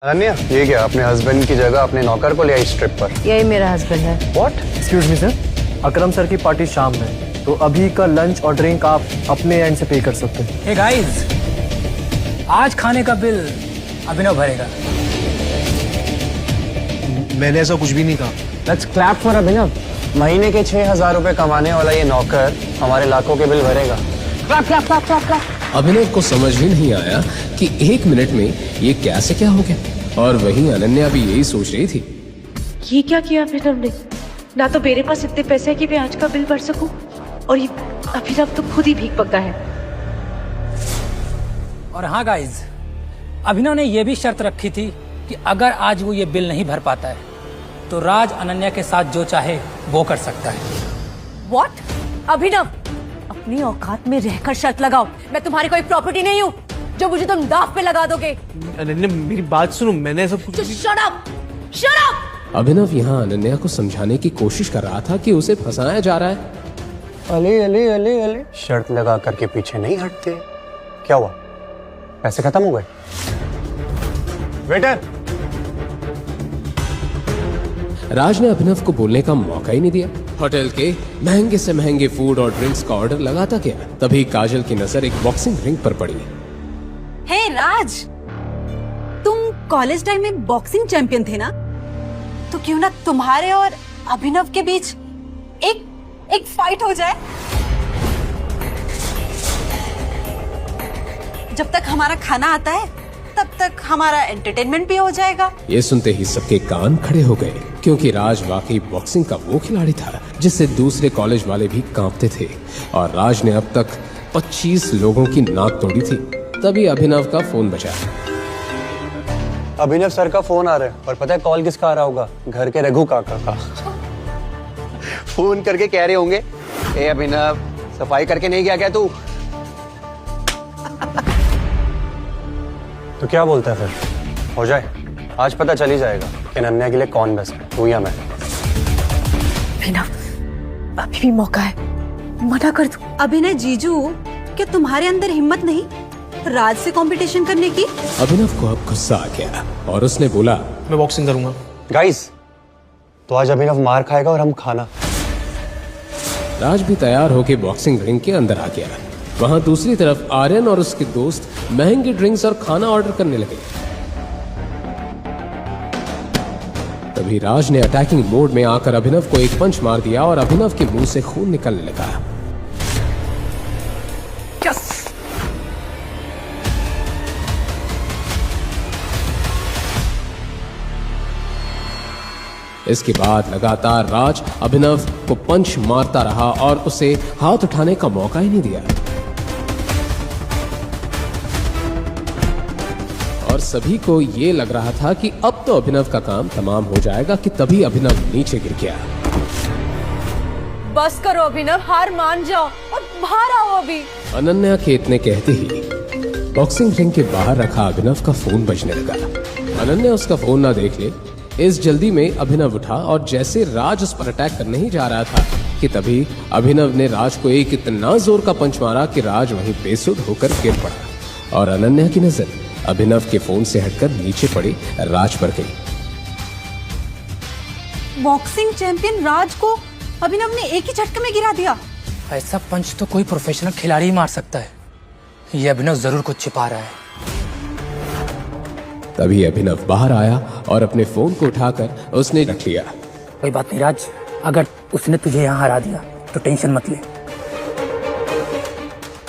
अनन्या, ये क्या अपने हस्बैंड की जगह अपने नौकर को ले आई इस ट्रिप पर? यही मेरा हस्बैंड है। What? Excuse me sir, Akram sir की पार्टी शाम में, तो अभी का लंच और ड्रिंक आप अपने एंड से पे कर सकते हैं। हे गाइस, आज खाने का बिल अभिनव भरेगा। मैंने ऐसा कुछ भी नहीं कहा। लेट्स क्लैप फॉर अभिनव। महीने के 6,000 रुपए कमाने वाला ये नौकर हमारे लाखों के बिल भरेगा। Clap clap clap clap clap. Abhinav को समझ ही नहीं आया कि 1 मिनट में ये कैसे क्या हो गया, और वहीं अनन्या भी यही सोच रही थी। ये क्या किया अभिनव ने? ना तो मेरे पास इतने पैसे हैं कि मैं आज का बिल भर सकूं, और ये अभिनव तो खुद ही भीख पकता है। और हाँ गाइस, अभिनव ने यह भी शर्त रखी थी कि अगर आज वो ये बिल नहीं भर पाता है तो राज अनन्या के साथ जो चाहे वो कर सकता है। व्हाट? अभिनव, अपनी औकात में रहकर शर्त लगाओ। मैं तुम्हारी कोई प्रॉपर्टी नहीं हूँ जो मुझे तुम दाव पे लगा दोगे। अनन्या मेरी बात सुनो, मैंने ऐसा कुछ shut up! Shut up! Abhinav यहाँ अनन्या को समझाने की कोशिश कर रहा था कि उसे फंसाया जा रहा है। अले अले अले अले, शर्त लगा करके पीछे नहीं हटते। क्या हुआ? पैसे खत्म हो गए? वेटर! राज ने अभिनव को बोलने का मौका ही नहीं दिया। होटल के महंगे से महंगे फूड और ड्रिंक्स का ऑर्डर लगाता गया। तभी काजल की नजर एक बॉक्सिंग रिंग पर पड़ी। हे राज, तुम कॉलेज टाइम में बॉक्सिंग चैंपियन थे ना? तो क्यों ना तुम्हारे और अभिनव के बीच एक फाइट हो जाए? जब तक हमारा खाना आता है तब तक हमारा एंटरटेनमेंट भी हो जाएगा। ये सुनते ही सबके कान खड़े हो गए, क्योंकि राज वाकई बॉक्सिंग का वो खिलाड़ी था जिससे दूसरे कॉलेज वाले भी कांपते थे, और राज ने अब तक 25 लोगों की नाक तोड़ी थी। तभी अभिनव का फोन बजा। अभिनव सर का फोन आ रहा है, और पता है कॉल किसका आ रहा होगा? घर के रघु काका का। फोन करके कह रहे होंगे, ए अभिनव, सफाई करके नहीं गया क्या तू? तो क्या बोलता है फिर? हो जाए, आज पता चल ही जाएगा कि अनन्या के लिए कौन बेस्ट है, तू या मैं। अभिनव, अभी भी मौका है, मना कर दो। अभिनय जीजू, क्या तुम्हारे अंदर हिम्मत नहीं राज से कंपटीशन करने की? अभिनव को अब गुस्सा आ गया और उसने बोला, मैं बॉक्सिंग करूंगा। गाइस, तो आज अभिनव मार खाएगा और हम खाना। राज भी तैयार होकर बॉक्सिंग रिंग के अंदर आ गया। वहां दूसरी तरफ आर्यन और उसके दोस्त महंगी ड्रिंक्स और खाना ऑर्डर करने लगे। तभी राज ने अटैकिंग मोड में आकर अभिनव को एक पंच मार दिया और अभिनव के मुंह से खून निकलने लगा। इसके बाद लगातार राज अभिनव को पंच मारता रहा और उसे हाथ उठाने का मौका ही नहीं दिया, और सभी को ये लग रहा था कि अब तो अभिनव का काम तमाम हो जाएगा कि तभी अभिनव नीचे गिर गया। बस करो अभिनव, हार मान जाओ और बाहर आओ अभी। अनन्या के इतने कहते ही बॉक्सिंग रिंग के बाहर रखा अभिनव का फोन बजने लगा। अनन्या उसका फोन ना देख ले, इस जल्दी में अभिनव उठा और जैसे राज उस पर अटैक करने ही जा रहा था कि तभी अभिनव ने राज को एक इतना जोर का पंच मारा कि राज वहीं बेसुध होकर गिर पड़ा, और अनन्या की नजर अभिनव के फोन से हटकर नीचे पड़ी राज पर गई। बॉक्सिंग चैंपियन राज को अभिनव ने एक ही झटके में गिरा दिया। ऐसा पंच तो कोई प्रोफेशनल खिलाड़ी ही मार सकता है। ये अभिनव जरूर कुछ छिपा रहा है। तभी अभिनव बाहर आया और अपने फोन को उठाकर उसने रख लिया। कोई बात नहीं राज, अगर उसने तुझे यहाँ हरा दिया तो टेंशन मत ले।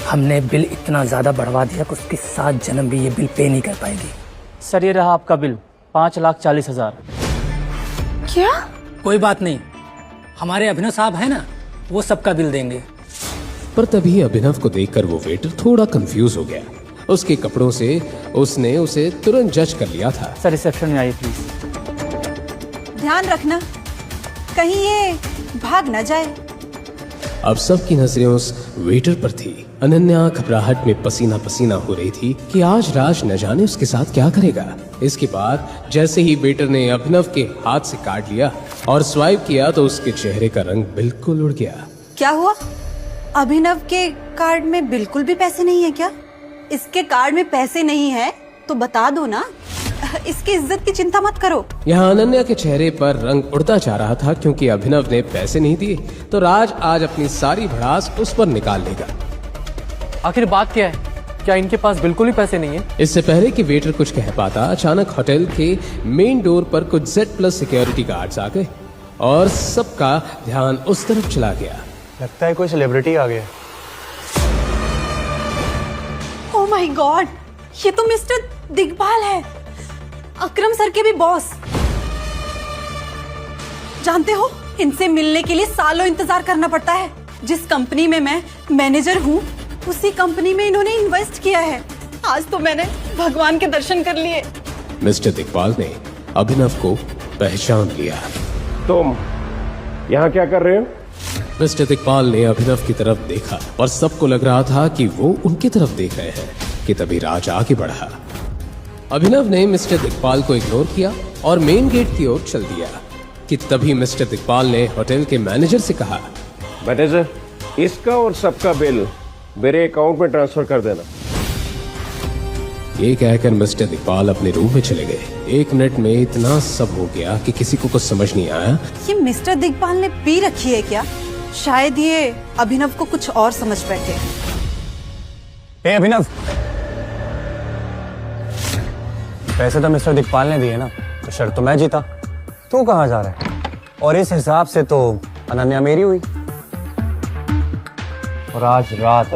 हमने बिल इतना ज्यादा बढ़वा दिया कि उसके 7 जन्म भी ये बिल पे नहीं कर पाएगी। सर, ये रहा आपका बिल, 5,40,000। क्या? कोई बात नहीं, हमारे अभिनव साहब है ना, वो सबका बिल देंगे। पर तभी अभिनव को देखकर वो वेटर थोड़ा कंफ्यूज हो गया। उसके कपड़ों से उसने उसे तुरंत जज कर लिया था। सर, रिसेप्शन में आइए प्लीज। ध्यान रखना कहीं ये भाग न जाए। अब सबकी नजरें उस वेटर पर थी। अनन्या घबराहट में पसीना पसीना हो रही थी कि आज राज न जाने उसके साथ क्या करेगा। इसके बाद जैसे ही वेटर ने अभिनव के हाथ से काट लिया और स्वाइप किया तो उसके चेहरे का रंग बिल्कुल उड़ गया। क्या हुआ? अभिनव के कार्ड में बिल्कुल भी पैसे नहीं है क्या? इसके कार्ड में पैसे नहीं है तो बता दो ना। इसकी इज्जत की चिंता मत करो। यहाँ अनन्या के चेहरे पर रंग उड़ता जा रहा था, क्योंकि अभिनव ने पैसे नहीं दिए तो राज आज अपनी सारी भड़ास उस पर निकाल लेगा। आखिर बात क्या है? क्या इनके पास बिल्कुल ही पैसे नहीं है? इससे पहले कि वेटर कुछ कह पाता, अचानक होटल के मेन डोर पर कुछ Z+ सिक्योरिटी गार्ड्स आ गए और सबका ध्यान उस तरफ चला गया। लगता है कोई सेलिब्रिटी आ गया। ओह माय गॉड, ये तो मिस्टर दिग्पाल है, अकरम सर के भी बॉस। जानते हो, इनसे मिलने के लिए सालों इंतजार करना पड़ता है। जिस कंपनी में मैं मैनेजर हूँ उसी कंपनी में इन्होंने इन्वेस्ट किया है। आज तो मैंने भगवान के दर्शन कर लिए। मिस्टर दिग्पाल ने अभिनव को पहचान लिया। तुम यहाँ क्या कर रहे हो? मिस्टर दिग्पाल ने अभिनव की तरफ देखा और सबको लग रहा था कि वो उनकी तरफ देख रहे हैं कि तभी राज आगे बढ़ा। अभिनव ने मिस्टर दिग्पाल को इग्नोर किया और मेन गेट की ओर चल दिया कि तभी मिस्टर दिग्पाल ने होटल के मैनेजर से कहा, मैनेजर, इसका और सबका बिल मेरे अकाउंट में ट्रांसफर कर देना। ये कहकर मिस्टर दिग्पाल अपने रूम में चले गए। 1 मिनट में इतना सब हो गया कि किसी को कुछ समझ नहीं आया। ये मिस्टर दिग्पाल ने पी रखी है क्या? शायद ये अभिनव को कुछ और समझ बैठे। ए अभिनव, पैसे तो मिस्टर दिग्पाल ने दिए ना, तो शर्त तो मैं जीता। तू कहाँ जा रहा है? और इस हिसाब से तो अनन्या मेरी हुई। और आज रात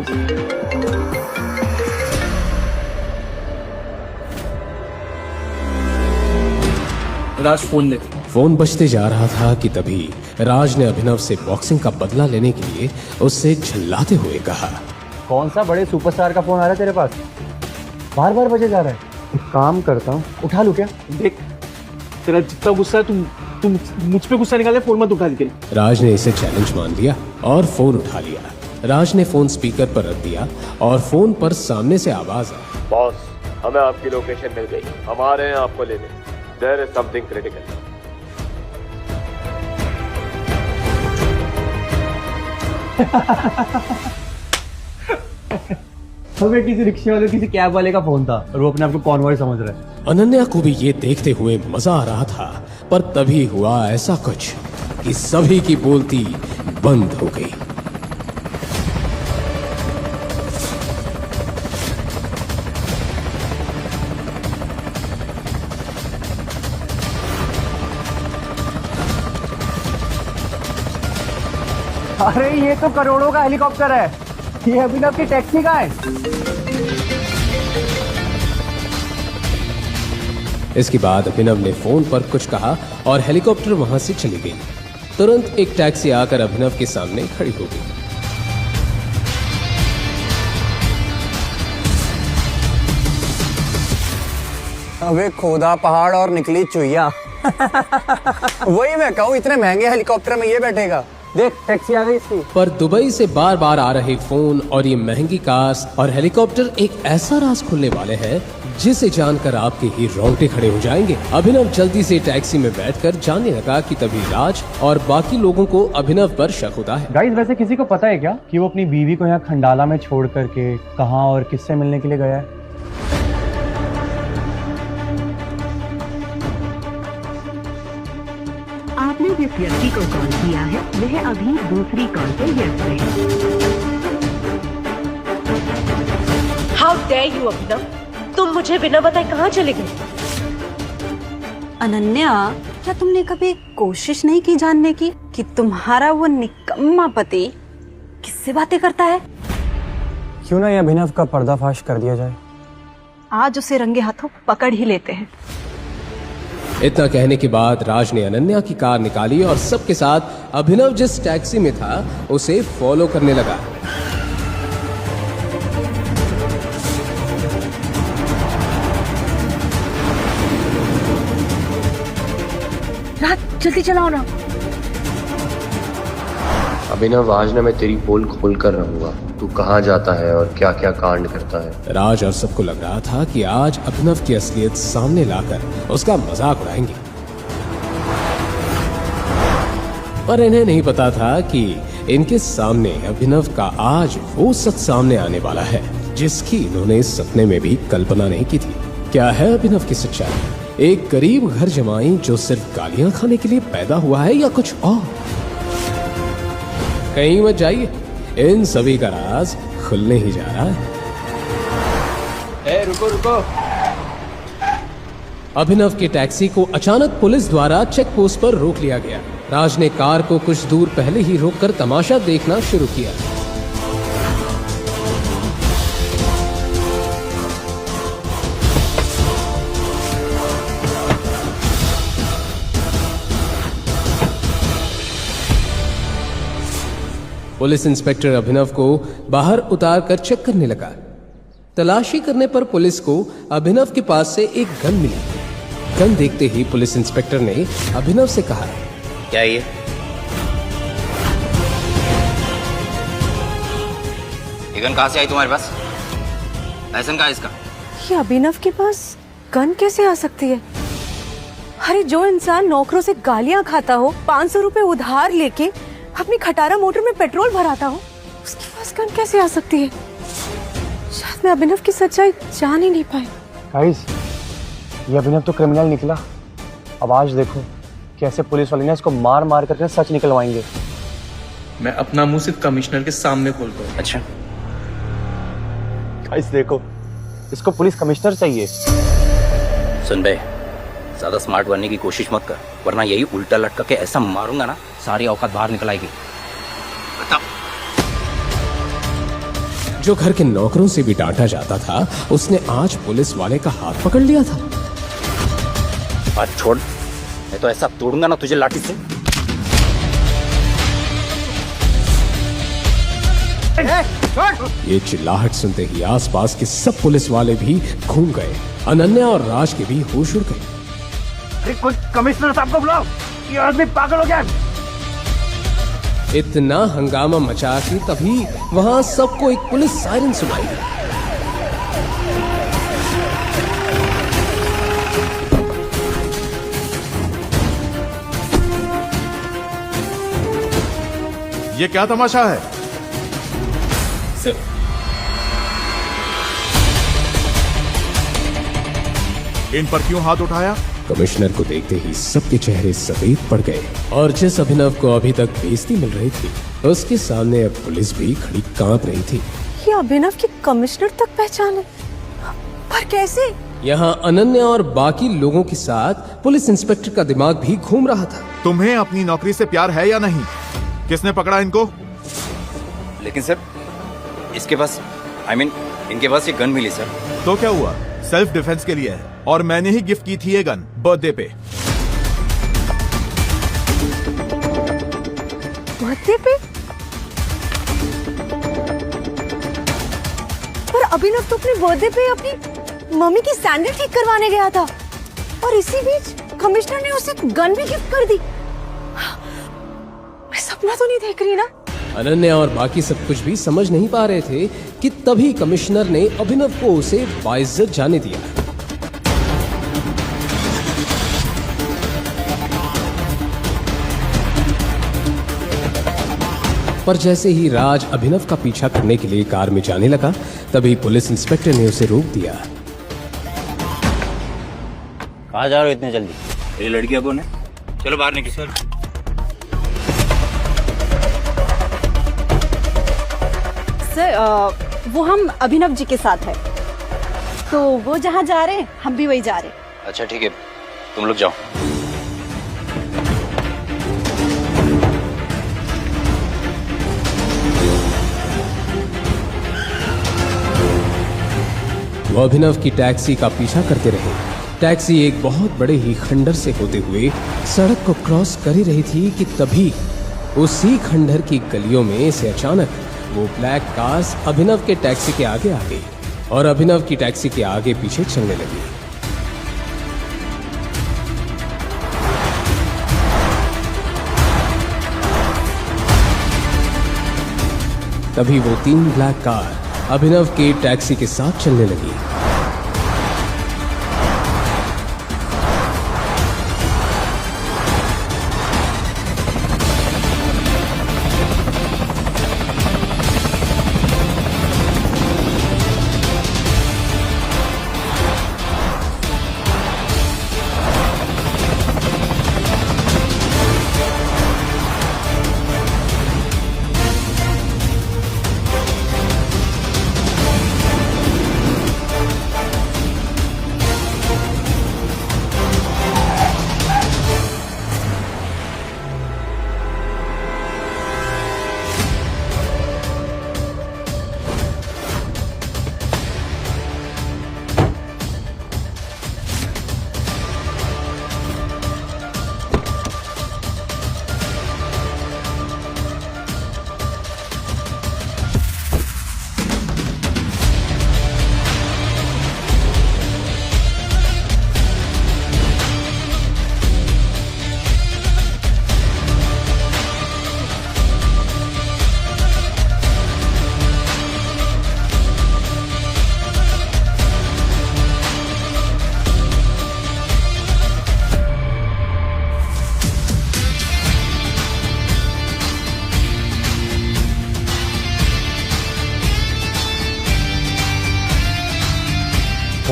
राज फोन दे। फोन बजते जा रहा था कि तभी राज ने अभिनव से बॉक्सिंग का बदला लेने के लिए उससे झल्लाते हुए कहा, कौन सा बड़े सुपरस्टार का फोन आ रहा है तेरे पास? बार बार बजे जा रहा है। एक काम करता हूँ, उठा लूं क्या? देख, तेरा जितना गुस्सा है तुम मुझ पे गुस्सा निकाले, फोन मत उठा दीजिए। राज ने इसे चैलेंज मान लिया और फोन उठा लिया। राज ने फोन स्पीकर पर रख दिया और फोन पर सामने से आवाज आई, बॉस, हमें आपकी लोकेशन मिल गई, हम आ रहे हैं आपको लेने। There is something critical. हमें किसी रिक्शे वाले, किसी कैब वाले का फोन था और वो अपने आप को कॉन्वॉय समझ रहा है। अनन्या को भी ये देखते हुए मजा आ रहा था, पर तभी हुआ ऐसा कुछ कि सभी की बोलती बंद हो गई। अरे ये तो करोड़ों का हेलीकॉप्टर है, ये अभिनव की टैक्सी का है। इसके बाद अभिनव ने फोन पर कुछ कहा और हेलीकॉप्टर वहां से चली गई। तुरंत एक टैक्सी आकर अभिनव के सामने खड़ी हो गई। अबे खोदा पहाड़ और निकली चुईया। वही मैं कहूँ, इतने महंगे हेलीकॉप्टर में ये बैठेगा। देख, टैक्सी आ गई इसकी। पर दुबई से बार बार आ रहे फोन और ये महंगी कार्स और हेलीकॉप्टर एक ऐसा राज खुलने वाले हैं जिसे जानकर आपके ही रोंगटे खड़े हो जाएंगे। अभिनव जल्दी से टैक्सी में बैठकर जाने लगा कि तभी राज और बाकी लोगों को अभिनव पर शक होता है। गाइस, वैसे किसी को पता है क्या कि वो अपनी बीवी को यहाँ खंडाला में छोड़ करके कहाँ और किससे मिलने के लिए गया है? आपने जिस व्यक्ति को कॉल किया है वह अभी दूसरी कॉल पे व्यस्त है। हाउ डेयर यू अभिनव, तुम मुझे बिना बताए कहाँ चले गए? अनन्या, क्या तुमने कभी कोशिश नहीं की जानने की कि तुम्हारा वो निकम्मा पति किससे बातें करता है? क्यों ना ये अभिनव का पर्दाफाश कर दिया जाए। आज उसे रंगे हाथों पकड़ ही लेते हैं। इतना कहने के बाद राज ने अनन्या की कार निकाली और सबके साथ अभिनव जिस टैक्सी में था उसे फॉलो करने लगा। रात, जल्दी चलाओ ना। अभिनव, आज ना मैं तेरी पोल खोल कर रहूंगा। तू कहाँ जाता है और क्या क्या कांड करता है। राज और सबको लग रहा था कि आज अभिनव की असलियत सामने लाकर उसका मजाक उड़ाएंगे, पर इन्हें नहीं पता था कि इनके सामने अभिनव का आज वो सच सामने आने वाला है जिसकी इन्होंने सपने में भी कल्पना नहीं की थी। क्या है अभिनव की सच्चाई? एक गरीब घर जमाई जो सिर्फ गालियां खाने के लिए पैदा हुआ है या कुछ और? कहीं मत जाइए, इन सभी का राज खुलने ही जा रहा है। रुको रुको। अभिनव की टैक्सी को अचानक पुलिस द्वारा चेक पोस्ट पर रोक लिया गया। राज ने कार को कुछ दूर पहले ही रोककर तमाशा देखना शुरू किया। पुलिस इंस्पेक्टर अभिनव को बाहर उतारकर चेक करने लगा। तलाशी करने पर पुलिस को अभिनव के पास से एक गन मिली। गन देखते ही पुलिस इंस्पेक्टर ने अभिनव से कहा, क्या ये? गन कहां से आई तुम्हारे पास? लाइसेंस कहां है इसका? ये अभिनव के पास गन कैसे आ सकती है? अरे जो इंसान नौकरों से गालियां खाता हो, 500 रुपए उधार लेके अपनी खटारा मोटर में पेट्रोल भराता हो, उसके पास गन कैसे आ सकती है? शायद मैं अभिनव की सच्चाई जान ही नहीं पाई। गाइस, ये अभिनव तो क्रिमिनल निकला। अब आज देखो कैसे पुलिस वाले ने इसको मार मार करके सच निकलवाएंगे। मैं अपना मुंह सिर्फ कमिश्नर के सामने खोलता हूँ। अच्छा, गाइस देखो, इसको पुलिस कमिश्नर चाहिए। सुन बे, ज्यादा स्मार्ट बनने की कोशिश मत कर, वरना यही उल्टा लटका के ऐसा मारूंगा ना, सारी औकात बाहर निकल आएगी। बता। जो घर के नौकरों से भी डांटा जाता था, उसने आज पुलिस वाले का हाथ पकड़ लिया था। बात छोड़, मैं तो ऐसा तोड़ूंगा ना तुझे लाठी से। ये चिल्लाहट सुनते ही आसपास के सब पुलिस वाले भी घूम गए। अनन्या और राज के भी होश उड़ गए। अरे कोई कमिश्नर साहब को बुलाओ, ये आदमी पागल हो गया। इतना हंगामा मचा कि तभी वहां सबको एक पुलिस सायरन सुनाई। ये क्या तमाशा है? सर, इन पर क्यों हाथ उठाया? कमिश्नर को देखते ही सबके चेहरे सफेद पड़ गए और जिस अभिनव को अभी तक बेइज्जती मिल रही थी, उसके सामने अब पुलिस भी खड़ी कांप रही थी। ये अभिनव की कमिश्नर तक पहचाने, पर कैसे? यहाँ अनन्या और बाकी लोगों के साथ पुलिस इंस्पेक्टर का दिमाग भी घूम रहा था। तुम्हें अपनी नौकरी से प्यार है या नहीं? किसने पकड़ा इनको? लेकिन सर, इसके पास इनके पास ये गन मिली सर। तो क्या हुआ? सेल्फ डिफेंस के लिए है और मैंने ही गिफ्ट की थी ये गन बर्थडे पे। बर्थडे पे? पर अभिनव तो अपने बर्थडे पे अपनी मम्मी की सैंडल ठीक करवाने गया था और इसी बीच कमिश्नर ने उसे गन भी गिफ्ट कर दी। मैं सपना तो नहीं देख रही ना? अनन्या और बाकी सब कुछ भी समझ नहीं पा रहे थे कि तभी कमिश्नर ने अभिनव को उसे बाइज्जत जाने दिया। पर जैसे ही राज अभिनव का पीछा करने के लिए कार में जाने लगा, तभी पुलिस इंस्पेक्टर ने उसे रोक दिया। कहाँ जा रहे हो इतने जल्दी? ये लड़कियां कौन है? चलो बाहर निकल। सर, वो हम अभिनव जी के साथ है, तो वो जहाँ जा रहे हैं हम भी वही जा रहे हैं। अच्छा ठीक है, तुम लोग जाओ। वो अभिनव की टैक्सी का पीछा करते रहे। टैक्सी एक बहुत बड़े ही खंडर से होते हुए सड़क को क्रॉस कर ही रही थी कि तभी उसी खंडर की गलियों में से अचानक वो ब्लैक कार्स अभिनव के टैक्सी के आगे आ गई और अभिनव की टैक्सी के आगे पीछे चलने लगी। तभी वो 3 ब्लैक कार अभिनव के टैक्सी के साथ चलने लगी।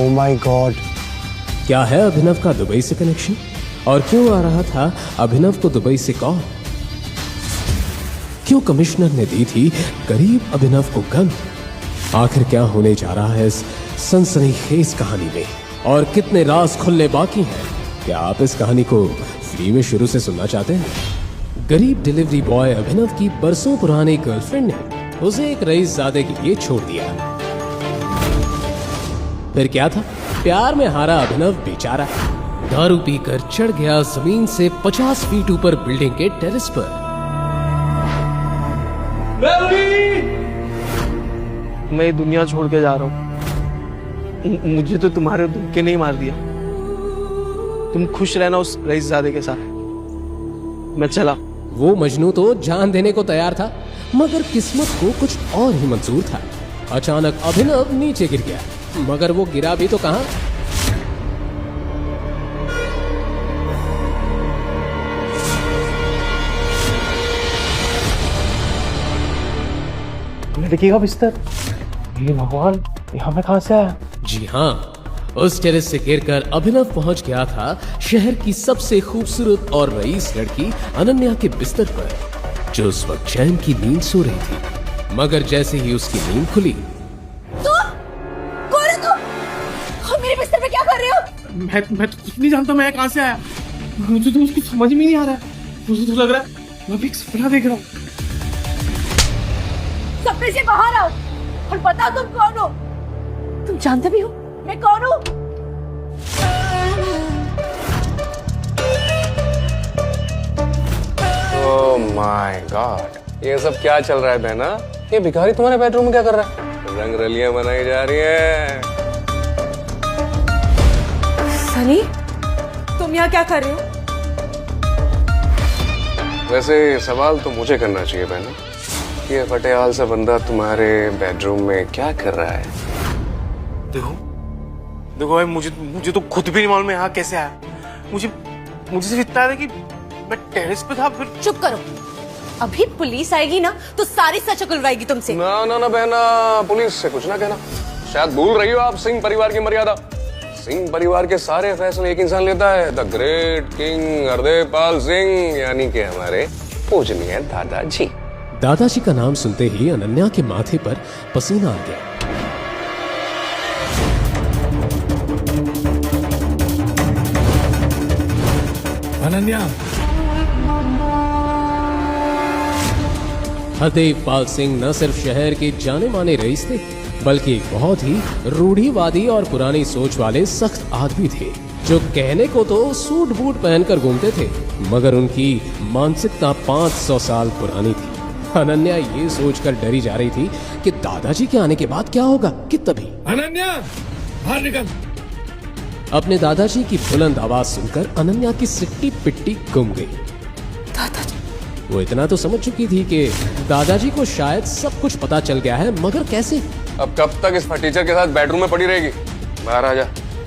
Oh my God. क्या है अभिनव का दुबई से कनेक्शन और क्यों आ रहा था अभिनव को दुबई से कॉल? क्यों कमिश्नर ने दी थी गरीब अभिनव को गन? आखिर क्या होने जा रहा है इस सनसनीखेज कहानी में और कितने राज खुलने बाकी हैं? क्या आप इस कहानी को फ्री में शुरू से सुनना चाहते हैं? गरीब डिलीवरी बॉय अभिनव की बरसों पुरानी गर्लफ्रेंड ने उसे एक रईसजादे के लिए छोड़ दिया। फिर क्या था? प्यार में हारा अभिनव बेचारा दारू पीकर चढ़ गया जमीन से 50 फीट ऊपर बिल्डिंग के टेरेस पर। मैं ये दुनिया छोड़ के जा रहा हूँ। मुझे तो तुम्हारे धोखे नहीं मार दिया। तुम खुश रहना उस रईसजादे के साथ। मैं चला। वो मजनू तो जान देने को तैयार था, मगर किस्मत को कुछ और ही मंजूर था। अचानक अभिनव नीचे गिर गया, मगर वो गिरा भी तो कहां? लड़की का बिस्तर। ये भगवान, यहाँ में कहां से आया? जी हाँ, उस टेरेस से गिरकर अभिनव पहुंच गया था शहर की सबसे खूबसूरत और रईस लड़की अनन्या के बिस्तर पर, जो उस वक्त चैन की नींद सो रही थी। मगर जैसे ही उसकी नींद खुली, कौन है तुम? मेरे बिस्तर पे क्या कर रहे हो? मैं तो कुछ नहीं जानता मैं कहां से आया। मुझे तो उसकी समझ में नहीं आ रहा है। मुझे तो लग रहा है मैं भी एक सपना देख रहा हूँ। सपने से बाहर आओ और बताओ तुम कौन हो। तुम जानते भी हो मैं कौन हूँ? ओह माय गॉड, ये सब क्या चल रहा है बहना? ये भिखारी तुम्हारे बेडरूम में क्या कर रहा है? रंग रलियां बनाई जा रही है। सनी, तुम यहाँ क्या कर रहे हो? वैसे सवाल तो मुझे करना चाहिए बहना, ये फटेहाल सा बंदा तुम्हारे बेडरूम में क्या कर रहा है? देखो भाई, मुझे तो खुद भी नहीं मालूम यहाँ कैसे आया। मुझे सिर्फ इतना है कि मैं टेरेस पे था। फिर चुप करो, अभी पुलिस आएगी ना तो सारी सच उगलवाएगी तुमसे। ना ना ना बहना, पुलिस से कुछ ना कहना। शायद भूल रही हो आप सिंह परिवार की मर्यादा। सिंह परिवार के सारे फैसले एक इंसान लेता है, द ग्रेट किंग हरदेवपाल सिंह, यानी कि हमारे पूजनीय दादाजी। दादाजी का नाम सुनते ही अनन्या के माथे पर पसीना आ गया। अनन्या, हरदेवपाल सिंह न सिर्फ शहर के जाने माने रईस थे, बल्कि एक बहुत ही रूढ़िवादी और पुरानी सोच वाले सख्त आदमी थे, जो कहने को तो सूट बूट पहनकर घूमते थे, मगर उनकी मानसिकता 500 साल पुरानी थी। अनन्या ये सोचकर डरी जा रही थी कि दादाजी के आने के बाद क्या होगा कि तभी अनन्या बाहर निकल। अपने दादाजी की बुलंद आवाज सुनकर अनन्या की सिट्टी पिट्टी गुम गई। दादाजी? वो इतना तो समझ चुकी थी कि दादाजी को शायद सब कुछ पता चल गया है, मगर कैसे? अब कब तक इस फटीचर के साथ बेडरूम में पड़ी रहेगी? बाहर आ जा,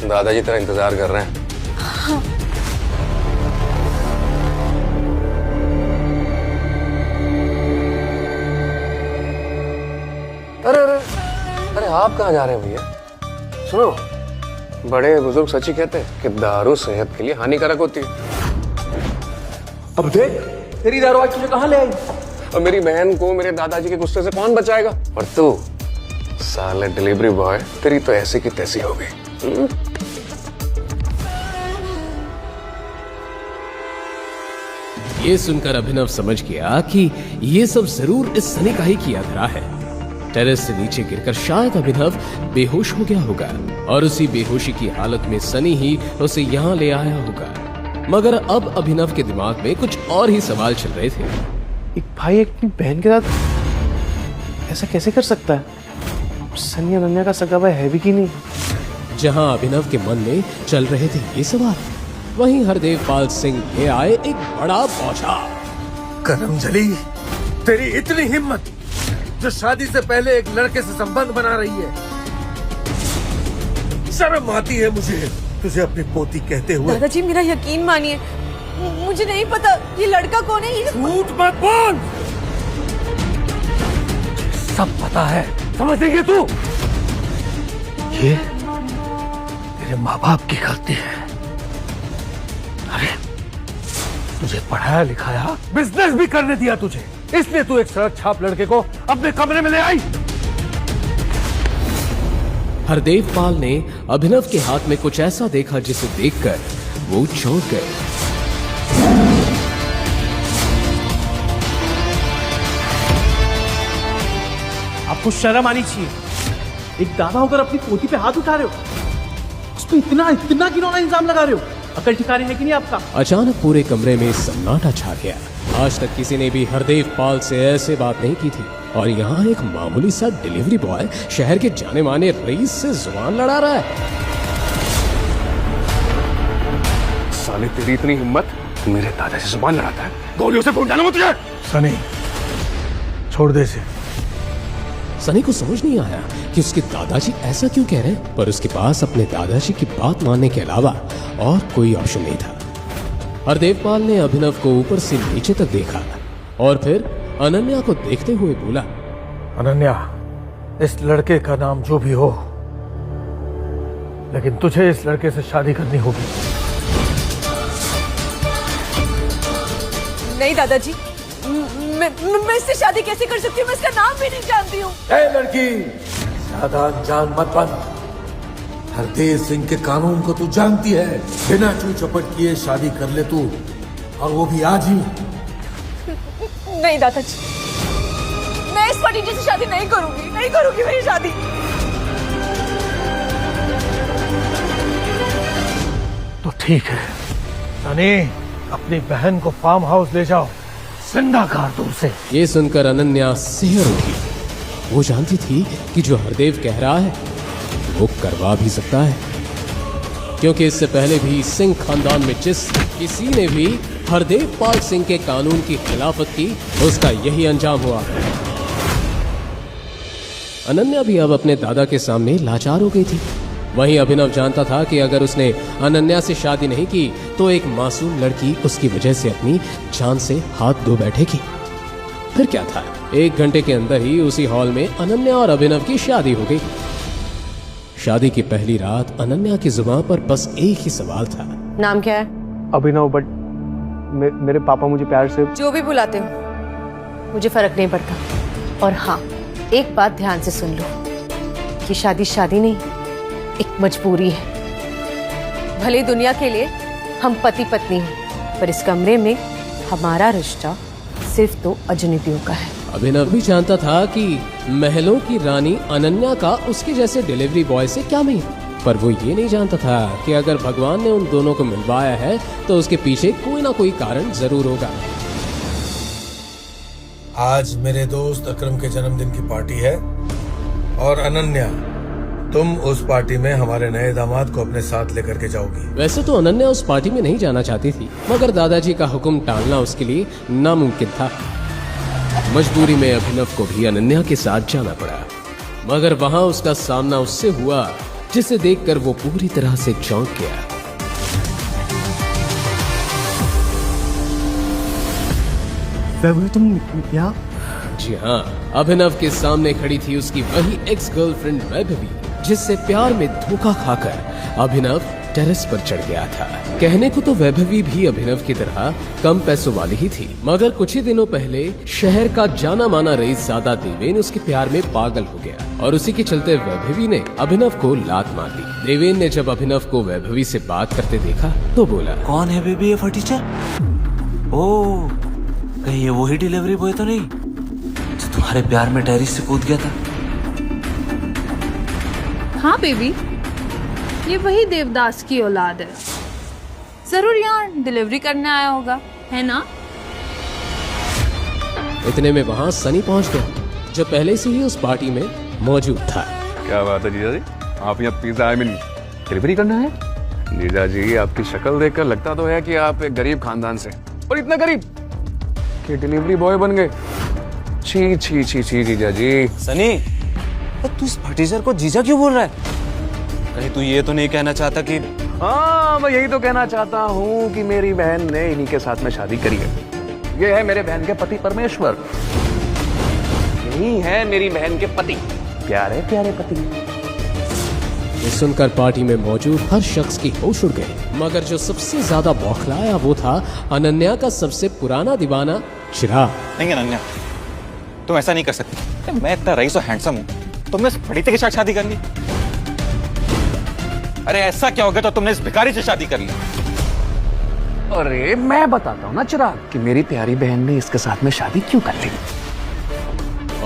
दादाजी तेरा इंतजार कर रहे हैं। हाँ। अरे अरे अरे, आप कहाँ जा रहे हैं भैया? सुनो, बड़े बुजुर्ग सच ही कहते हैं कि दारू सेहत के लिए हानिकारक होती है। अब देख, तेरी दारू आज तुझे कहाँ ले आई? और मेरी बहन को मेरे दादाजी के गुस्से से कौन बचाएगा? और तू साले डिलीवरी बॉय, तेरी तो ऐसी की तैसी हो गई। ये सुनकर अभिनव समझ गया कि ये सब जरूर इस सनी का ही किया धरा है। टेरेस से नीचे गिरकर शायद अभिनव बेहोश हो गया होगा और उसी बेहोशी की हालत में सनी ही उसे यहाँ ले आया होगा। मगर अब अभिनव के दिमाग में कुछ और ही सवाल चल रहे थे। एक भाई अपनी बहन के साथ ऐसा कैसे कर सकता है? सनी अनन्या का सगा भाई है भी कि नहीं? जहां अभिनव के मन में चल रहे थे ये सवाल, वहीं हरदेवपाल सिंह ले आए एक बड़ा बौछार। करमजली, तेरी इतनी हिम्मत जो शादी से पहले एक लड़के से संबंध बना रही है। शर्म आती है मुझे तुझे अपनी पोती कहते हुए। दादाजी मेरा यकीन मानिए, मुझे नहीं पता ये लड़का कौन है। ये झूठ मत बोल, सब पता है। समझ देंगे तू। तेरे माँ बाप की गलती है। अरे तुझे पढ़ाया लिखाया, बिजनेस भी करने दिया तुझे, इसलिए तू एक सड़क छाप लड़के को अपने कमरे में ले आई। हरदेव पाल ने अभिनव के हाथ में कुछ ऐसा देखा जिसे देखकर वो चौंक गए। आपको शर्म आनी चाहिए। एक दादा होकर अपनी पोती पे हाथ उठा रहे हो, उस पर इतना इतना घिनौना इल्जाम लगा रहे हो। अकल ठिकाने है कि नहीं आपका? अचानक पूरे कमरे में सन्नाटा छा गया। आज तक किसी ने भी हरदेव पाल से ऐसे बात नहीं की थी, और यहाँ एक मामूली सा डिलीवरी बॉय शहर के जाने माने रईस से जुबान लड़ा रहा है। साले तेरी इतनी हिम्मत, मेरे दादा से जुबान लड़ाता है? गोलियों से फोन डालूं मैं तुझे। सनी छोड़ दे इसे। सनी को समझ नहीं आया कि उसके दादाजी ऐसा क्यों कह रहे हैं, पर उसके पास अपने दादाजी की बात मानने के अलावा और कोई ऑप्शन नहीं था। हरदेव पाल ने अभिनव को ऊपर से नीचे तक देखा और फिर अनन्या को देखते हुए बोला, अनन्या, इस लड़के का नाम जो भी हो, लेकिन तुझे इस लड़के से शादी करनी होगी। नहीं दादाजी, मैं इससे शादी कैसे कर सकती हूँ? मैं इसका नाम भी नहीं जानती हूँ। ए लड़की, ज्यादा अनजान मत बन। हरदेव सिंह के कानून को तू जानती है। बिना चू चपट किए शादी कर ले तू, और वो भी आज ही। नहीं दादाजी, मैं इस फटीचे से शादी नहीं करूंगी, नहीं करूंगी मैं ये शादी। तो ठीक है सनी, अपनी बहन को फार्म हाउस ले जाओ, जिंदा कर दो उसे। ये सुनकर अनन्या सिहर उठी। वो जानती थी कि जो हरदेव कह रहा है वो करवा भी सकता है, क्योंकि इससे पहले भी सिंह खानदान में जिस किसी ने भी हरदेव पाल सिंह के कानून की खिलाफत की, उसका यही अंजाम हुआ। अनन्या भी अब अपने दादा के सामने लाचार हो गई थी। वहीं अभिनव जानता था कि अगर उसने अनन्या से शादी नहीं की तो एक मासूम लड़की उसकी वजह से अपनी जान से हाथ धो बैठेगी। फिर क्या था, 1 घंटे के अंदर ही उसी हॉल में अनन्या और अभिनव की शादी हो गई। शादी की पहली रात अनन्या की जुबान पर बस एक ही सवाल था। नाम क्या है? अभिनव, बट मेरे पापा मुझे प्यार से जो भी बुलाते हो मुझे फर्क नहीं पड़ता। और हाँ, एक बात ध्यान से सुन लो, कि शादी शादी नहीं, एक मजबूरी है। भले दुनिया के लिए हम पति पत्नी हैं, पर इस कमरे में हमारा रिश्ता सिर्फ 2 अजनबियों का है। अभिनव भी जानता था कि महलों की रानी अनन्या का उसके जैसे डिलीवरी बॉय से क्या मिल, पर वो ये नहीं जानता था कि अगर भगवान ने उन दोनों को मिलवाया है तो उसके पीछे कोई ना कोई कारण जरूर होगा। आज मेरे दोस्त अकरम के जन्मदिन की पार्टी है, और अनन्या, तुम उस पार्टी में हमारे नए दामाद को अपने साथ लेकर के जाओगी। वैसे तो अनन्या उस पार्टी में नहीं जाना चाहती थी, मगर दादाजी का हुक्म टालना उसके लिए नामुमकिन था। मजबूरी में अभिनव को भी अनन्या के साथ जाना पड़ा, मगर वहां उसका सामना उससे हुआ जिसे देखकर वो पूरी तरह से चौंक गया। तुम क्या? जी हाँ, अभिनव के सामने खड़ी थी उसकी वही एक्स गर्लफ्रेंड वैभवी, जिससे प्यार में धोखा खाकर अभिनव टेरेस पर चढ़ गया था। कहने को तो वैभवी भी अभिनव की तरह कम पैसों वाली ही थी, मगर कुछ ही दिनों पहले शहर का जाना माना रईसजादा देवेन उसके प्यार में पागल हो गया, और उसी के चलते वैभवी ने अभिनव को लात मार दी। देवेन ने जब अभिनव को वैभवी से बात करते देखा तो बोला, कौन है बेबी ये फटीचर? ओह, कहीं ये वही डिलीवरी बॉय तो नहीं जो तुम्हारे प्यार में टेरिस से कूद गया था? हाँ बेबी, ये वही देवदास की औलाद है। जरूर यहाँ डिलीवरी करने आया होगा, है ना? इतने में वहाँ सनी पहुँच गया, जो पहले से ही उस पार्टी में मौजूद था। क्या बात है जीजा जी, आप यहाँ पिज्जा डिलीवरी करना है? जीजा जी, आपकी शक्ल देखकर लगता तो है कि आप एक गरीब खानदान से, और इतना गरीब कि डिलीवरी बॉय बन गए। छी छी छी छी जीजा जी। सनी, तू इस फटीचर को जीजा क्यों बोल रहा है? कहीं तू ये तो नहीं कहना चाहता कि... हाँ, मैं यही तो कहना चाहता हूँ कि मेरी बहन ने इन्हीं के साथ में शादी करी है। ये है मेरे बहन के पति परमेश्वर, यही है मेरी बहन के पति, प्यारे प्यारे पति। ये सुनकर पार्टी में मौजूद हर शख्स की होश उड़ गए, मगर जो सबसे ज्यादा बौखलाया वो था अनन्या का सबसे पुराना दीवाना चिराग। नहीं अनन्या, तुम ऐसा नहीं कर सकती। मैं इतना रईस और हैंडसम हूँ, तुमने इस फटीते के साथ शादी कर ली? अरे ऐसा क्या हो गया तो तुमने इस भिखारी से शादी कर ली? अरे मैं बताता हूँ ना चिराग कि मेरी प्यारी बहन ने इसके साथ में शादी क्यों कर ली।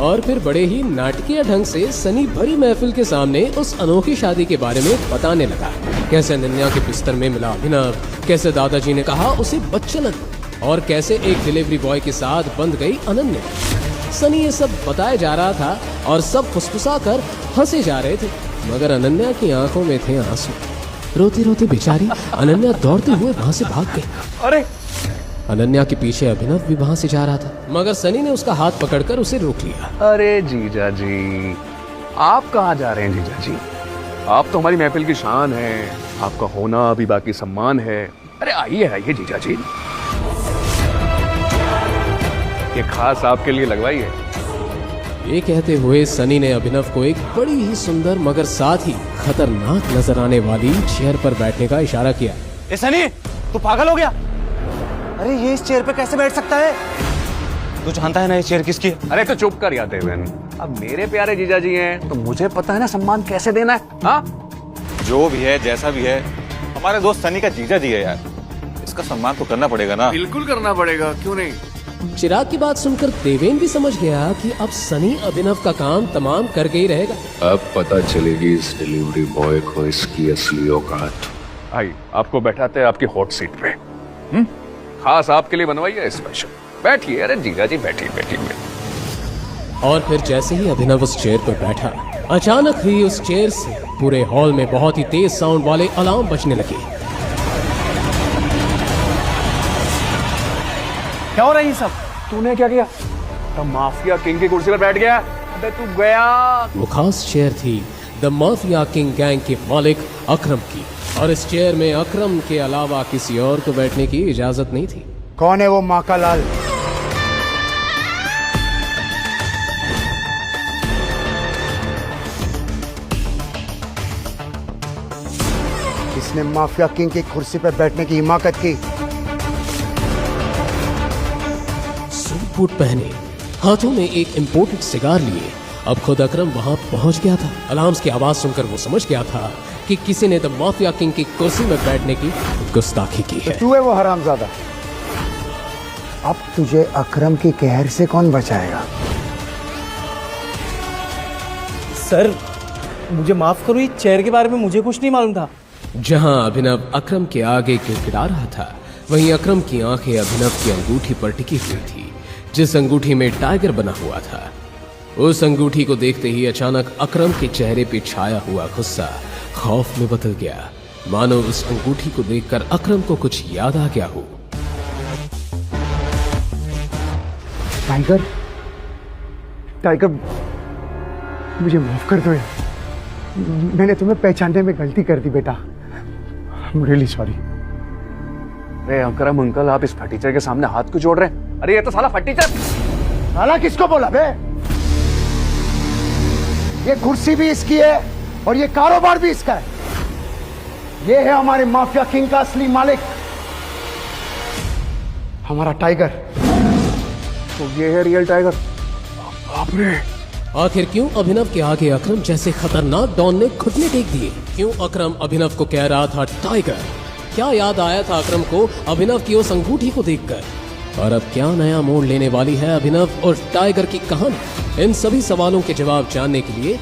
और फिर बड़े ही नाटकीय ढंग से सनी भरी महफिल के सामने उस अनोखी शादी के बारे में बताने लगा। कैसे अनन्या के बिस्तर में मिला अभिनव, कैसे दादाजी ने कहा उसे बच्चा लगा, और कैसे एक डिलीवरी बॉय के साथ बंध गई अनन्या। सनी ये सब बताया जा रहा था और सब फुसफुसा कर हंसे जा रहे थे, मगर अनन्या की आंखों में थे आंसू। रोती रोती बेचारी अनन्या दौड़ते हुए वहां से भाग गई। अरे अनन्या के पीछे अभिनव भी वहां से जा रहा था, मगर सनी ने उसका हाथ पकड़कर उसे रोक लिया। अरे जीजा जी, आप कहाँ जा रहे हैं जीजा जी? आप तो हमारी महफिल की शान हैं, आपका होना भी बाकी सम्मान है। अरे आइए आइए जीजा जी, ये खास आपके लिए लगवाई है। ये कहते हुए सनी ने अभिनव को एक बड़ी ही सुंदर मगर साथ ही खतरनाक नजर आने वाली चेयर पर बैठने का इशारा किया। ए सनी, तू पागल हो गया? अरे ये इस चेयर पे कैसे बैठ सकता है? तू जानता है ना ये चेयर किसकी है? अरे तो चुप कर याद है, अब मेरे प्यारे जीजा जी हैं तो मुझे पता है ना सम्मान कैसे देना है। हाँ, जो भी है जैसा भी है, हमारे दोस्त सनी का जीजा जी है यार, इसका सम्मान तो करना पड़ेगा ना। बिल्कुल करना पड़ेगा, क्यों नहीं। चिराग की बात सुनकर देवेन भी समझ गया कि अब सनी अभिनव का काम तमाम करके ही रहेगा। अब पता चलेगी इस डिलीवरी बॉय को इसकी असली औकात। भाई आपको बैठाते हैं आपकी हॉट सीट पे, खास आपके लिए बनवाई है स्पेशल। बैठिए, अरे जीजा जी बैठिए बैठिए। और फिर जैसे ही अभिनव उस चेयर पर बैठा, अचानक ही उस चेयर से पूरे हॉल में बहुत ही तेज साउंड वाले अलार्म बजने लगे। क्या हो रहा है ये सब? तूने क्या किया? तो माफिया किंग की कुर्सी पर बैठ गया। अबे तू गया। वो खास चेयर थी द माफिया किंग गैंग के मालिक अकरम की, और इस चेयर में अकरम के अलावा किसी और को बैठने की इजाजत नहीं थी। कौन है वो माका लाल? किसने माफिया किंग की कुर्सी पर बैठने की हिमाकत की? सूट बूट पहने, हाथों में एक इम्पोर्टेड सिगार लिए अब खुद अकरम वहां पहुंच गया था। अलार्म्स की आवाज सुनकर वो समझ गया था कि किसी ने द माफिया किंग की कुर्सी में बैठने की गुस्ताखी की है। तू है वो हरामजादा। अब तुझे अकरम की कहर से कौन बचाएगा? सर मुझे माफ करो, ये चेयर के बारे में मुझे कुछ नहीं मालूम था। जहां अभिनव अकरम के आगे गिड़गिड़ा रहा था, वहीं अकरम की आंखें अभिनव की अंगूठी पर टिकी हुई थी, जिस अंगूठी में टाइगर बना हुआ था। उस अंगूठी को देखते ही अचानक अकरम के चेहरे पे छाया हुआ गुस्सा खौफ में बदल गया, मानो उस अंगूठी को देखकर अकरम को कुछ याद आ गया हो। टाइगर, टाइगर मुझे माफ कर दो यार, मैंने तुम्हें पहचानने में गलती कर दी बेटा। I'm really sorry। अरे अकरम अंकल, आप इस फटीचर के सामने हाथ क्यों जोड़ रहे हैं? अरे ये तो साला फटीचर। साला किसको बोला बे? ये कुर्सी भी इसकी है और ये कारोबार भी इसका है। ये है हमारे माफिया किंग का असली मालिक, हमारा टाइगर। तो ये है रियल टाइगर। बाप रे। आखिर क्यों अभिनव के आगे अकरम जैसे खतरनाक डॉन ने घुटने टेक दिए? क्यों अकरम अभिनव को कह रहा था टाइगर? क्या याद आया था अकरम को अभिनव की उस अंगूठी को देखकर? और अब क्या नया मोड़ लेने वाली है अभिनव और टाइगर की कहानी? इन सभी सवालों के जवाब जानने के लिए